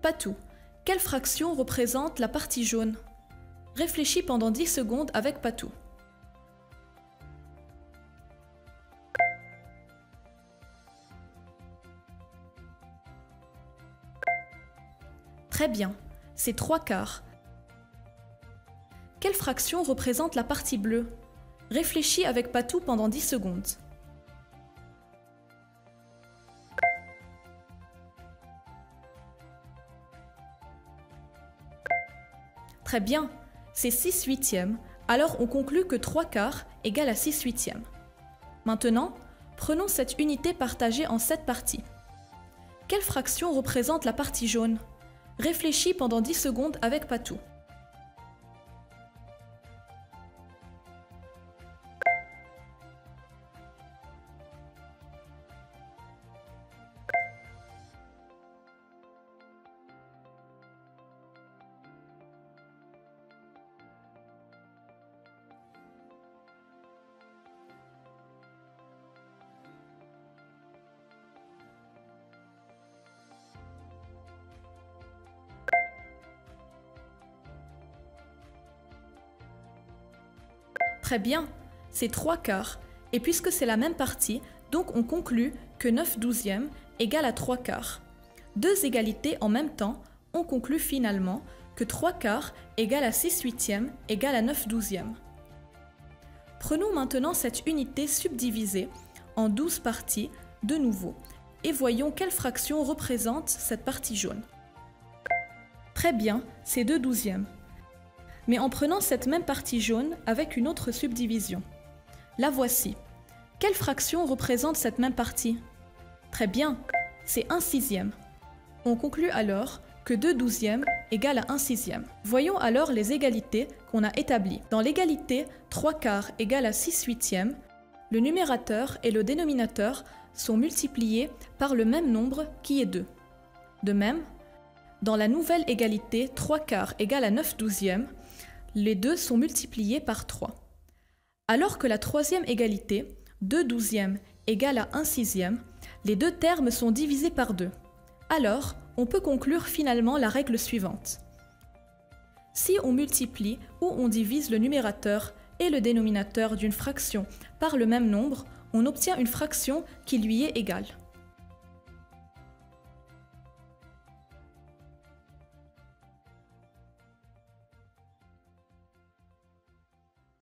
Patou, quelle fraction représente la partie jaune? Réfléchis pendant 10 secondes avec Patou. Très bien, c'est 3/4. Quelle fraction représente la partie bleue? Réfléchis avec Patou pendant 10 secondes. Très bien, c'est 6/8. Alors on conclut que 3/4 égale à 6/8. Maintenant, prenons cette unité partagée en 7 parties. Quelle fraction représente la partie jaune? Réfléchis pendant 10 secondes avec Patou. Très bien, c'est 3/4. Et puisque c'est la même partie, donc on conclut que 9/12 égale à 3/4. Deux égalités en même temps, on conclut finalement que 3/4 égale à 6/8 égale à 9/12. Prenons maintenant cette unité subdivisée en 12 parties de nouveau et voyons quelle fraction représente cette partie jaune. Très bien, c'est 2/12. Mais en prenant cette même partie jaune avec une autre subdivision. La voici. Quelle fraction représente cette même partie? Très bien, c'est 1/6. On conclut alors que 2/12 égale à 1/6. Voyons alors les égalités qu'on a établies. Dans l'égalité 3/4 égale à 6/8, le numérateur et le dénominateur sont multipliés par le même nombre qui est 2. De même, dans la nouvelle égalité 3/4 égale à 9/12, les deux sont multipliés par 3. Alors que la troisième égalité, 2/12 égale à 1/6, les deux termes sont divisés par 2. Alors, on peut conclure finalement la règle suivante. Si on multiplie ou on divise le numérateur et le dénominateur d'une fraction par le même nombre, on obtient une fraction qui lui est égale.